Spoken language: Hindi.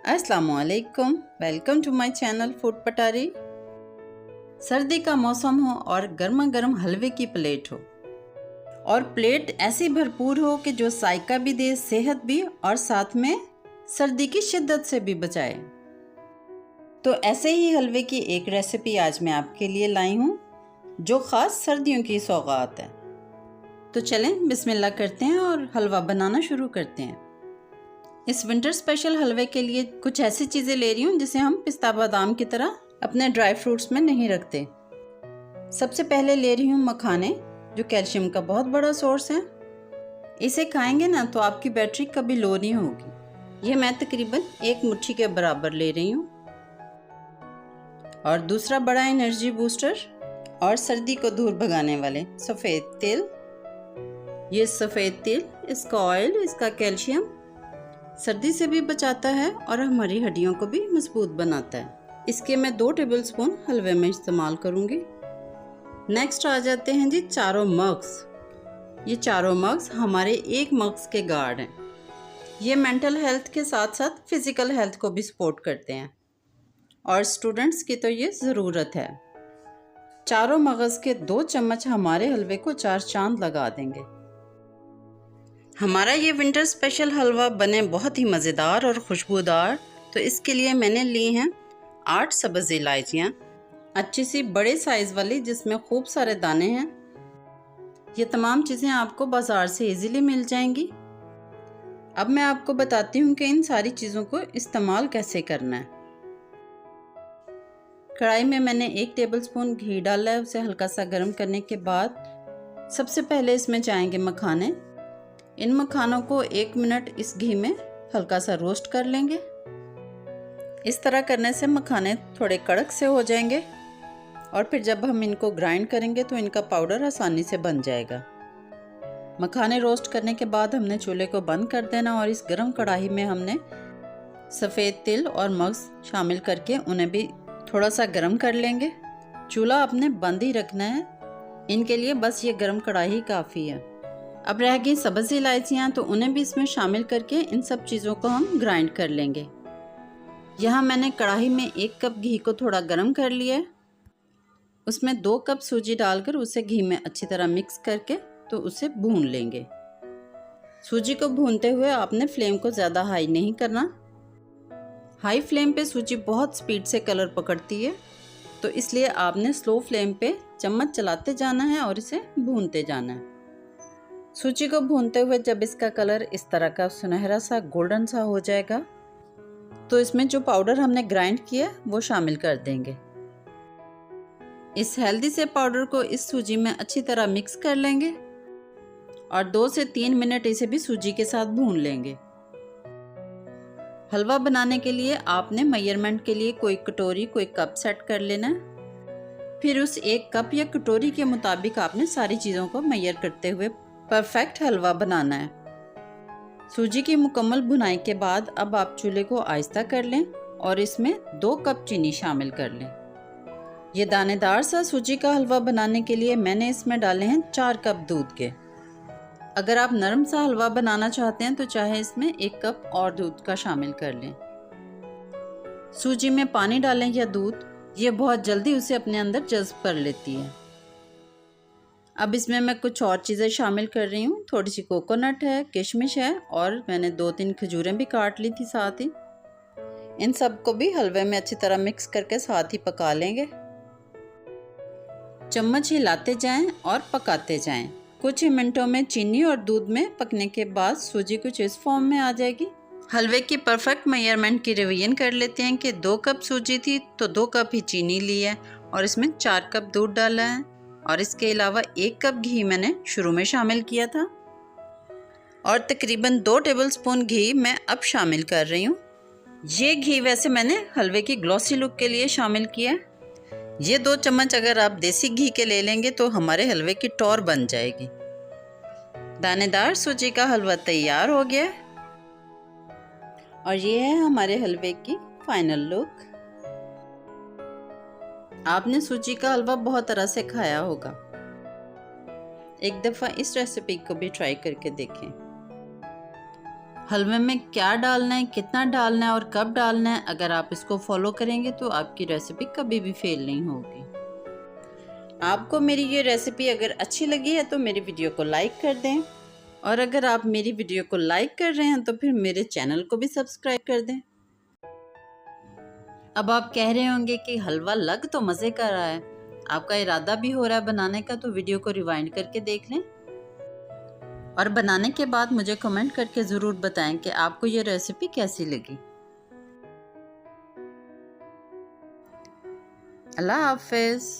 अस्सलामुअलैकुम, welcome to my channel food Patari. सर्दी का मौसम हो और गर्मा गर्म हलवे की प्लेट हो और प्लेट ऐसी भरपूर हो कि जो जायका भी दे, सेहत भी और साथ में सर्दी की शिद्दत से भी बचाए। तो ऐसे ही हलवे की एक रेसिपी आज मैं आपके लिए लाई हूँ जो ख़ास सर्दियों की सौगात है। तो चलें बिस्मिल्लाह करते हैं और हलवा बनाना शुरू करते हैं। इस विंटर स्पेशल हलवे के लिए कुछ ऐसी चीज़ें ले रही हूँ जिसे हम पिस्ता बादाम की तरह अपने ड्राई फ्रूट्स में नहीं रखते। सबसे पहले ले रही हूँ मखाने, जो कैल्शियम का बहुत बड़ा सोर्स है। इसे खाएंगे ना तो आपकी बैटरी कभी लो नहीं होगी। ये मैं तकरीबन 1 मुट्ठी के बराबर ले रही हूँ। और दूसरा बड़ा एनर्जी बूस्टर और सर्दी को दूर भगाने वाले सफ़ेद तिल। ये सफ़ेद तिल, इसका ऑयल, इसका कैल्शियम सर्दी से भी बचाता है और हमारी हड्डियों को भी मजबूत बनाता है। इसके मैं 2 टेबलस्पून हलवे में इस्तेमाल करूंगी। नेक्स्ट आ जाते हैं जी चारों मग्स। ये चारों मग्स हमारे 1 मग्स के गार्ड हैं। ये मेंटल हेल्थ के साथ साथ फिज़िकल हेल्थ को भी सपोर्ट करते हैं और स्टूडेंट्स की तो ये ज़रूरत है। चारों मगज़ के 2 चम्मच हमारे हलवे को 4 चांद लगा देंगे। हमारा ये विंटर स्पेशल हलवा बने बहुत ही मज़ेदार और खुशबूदार, तो इसके लिए मैंने ली हैं 8 सब्ज़ इलायचियाँ, अच्छी सी बड़े साइज़ वाली जिसमें खूब सारे दाने हैं। ये तमाम चीज़ें आपको बाज़ार से इजीली मिल जाएंगी। अब मैं आपको बताती हूँ कि इन सारी चीज़ों को इस्तेमाल कैसे करना है। कढ़ाई में मैंने 1 टेबलस्पून घी डाला है। उसे हल्का सा गर्म करने के बाद सबसे पहले इसमें जाएंगे मखाने। इन मखानों को 1 मिनट इस घी में हल्का सा रोस्ट कर लेंगे। इस तरह करने से मखाने थोड़े कड़क से हो जाएंगे और फिर जब हम इनको ग्राइंड करेंगे तो इनका पाउडर आसानी से बन जाएगा। मखाने रोस्ट करने के बाद हमने चूल्हे को बंद कर देना और इस गरम कढ़ाई में हमने सफ़ेद तिल और मग्स शामिल करके उन्हें भी थोड़ा सा गर्म कर लेंगे। चूल्हा आपने बंद ही रखना है, इनके लिए बस ये गरम कढ़ाई काफ़ी है। अब रह गई सब्ज़ इलायचियाँ, तो उन्हें भी इसमें शामिल करके इन सब चीज़ों को हम ग्राइंड कर लेंगे। यहाँ मैंने कढ़ाई में 1 कप घी को थोड़ा गर्म कर लिया है। उसमें 2 कप सूजी डालकर उसे घी में अच्छी तरह मिक्स करके तो उसे भून लेंगे। सूजी को भूनते हुए आपने फ्लेम को ज़्यादा हाई नहीं करना। हाई फ्लेम पे सूजी बहुत स्पीड से कलर पकड़ती है, तो इसलिए आपने स्लो फ्लेम पे चम्मच चलाते जाना है और इसे भूनते जाना है। सूजी को भूनते हुए जब इसका कलर इस तरह का सुनहरा सा गोल्डन सा हो जाएगा तो इसमें जो पाउडर हमने ग्राइंड किया वो शामिल कर देंगे। इस हेल्दी से पाउडर को इस सूजी में अच्छी तरह मिक्स कर लेंगे और 2 से 3 मिनट इसे भी सूजी के साथ भून लेंगे। हलवा बनाने के लिए आपने मेजरमेंट के लिए कोई कटोरी, कोई कप सेट कर लेना है। फिर उस 1 कप या कटोरी के मुताबिक आपने सारी चीज़ों को मेजर करते हुए परफेक्ट हलवा बनाना है। सूजी की मुकम्मल भुनाई के बाद अब आप चूल्हे को आहिस्ता कर लें और इसमें 2 कप चीनी शामिल कर लें। ये दानेदार सा सूजी का हलवा बनाने के लिए मैंने इसमें डाले हैं 4 कप दूध के। अगर आप नरम सा हलवा बनाना चाहते हैं तो चाहे इसमें 1 कप और दूध का शामिल कर लें। सूजी में पानी डालें या दूध, ये बहुत जल्दी उसे अपने अंदर जज्ब कर लेती है। अब इसमें मैं कुछ और चीज़ें शामिल कर रही हूँ। थोड़ी सी कोकोनट है, किशमिश है और मैंने 2-3 खजूरें भी काट ली थी साथ ही। इन सब को भी हलवे में अच्छी तरह मिक्स करके साथ ही पका लेंगे। चम्मच हिलाते जाएं और पकाते जाएं। कुछ ही मिनटों में चीनी और दूध में पकने के बाद सूजी कुछ इस फॉर्म में आ जाएगी। हलवे की परफेक्ट मेजरमेंट की रिवीजन कर लेते हैं कि 2 कप सूजी थी तो 2 कप ही चीनी ली है और इसमें 4 कप दूध डाला है और इसके अलावा 1 कप घी मैंने शुरू में शामिल किया था और तकरीबन 2 टेबलस्पून घी मैं अब शामिल कर रही हूँ। ये घी वैसे मैंने हलवे की ग्लॉसी लुक के लिए शामिल किया है। ये 2 चम्मच अगर आप देसी घी के ले लेंगे तो हमारे हलवे की टौर बन जाएगी। दानेदार सूजी का हलवा तैयार हो गया है और ये है हमारे हलवे की फाइनल लुक। आपने सूजी का हलवा बहुत तरह से खाया होगा, एक दफ़ा इस रेसिपी को भी ट्राई करके देखें। हलवे में क्या डालना है, कितना डालना है और कब डालना है, अगर आप इसको फॉलो करेंगे तो आपकी रेसिपी कभी भी फेल नहीं होगी। आपको मेरी ये रेसिपी अगर अच्छी लगी है तो मेरी वीडियो को लाइक कर दें, और अगर आप मेरी वीडियो को लाइक कर रहे हैं तो फिर मेरे चैनल को भी सब्सक्राइब कर दें। अब आप कह रहे होंगे कि हलवा लग तो मज़े का रहा है, आपका इरादा भी हो रहा है बनाने का, तो वीडियो को रिवाइंड करके देख लें और बनाने के बाद मुझे कमेंट करके ज़रूर बताएं कि आपको ये रेसिपी कैसी लगी। अल्लाह हाफ़िज़।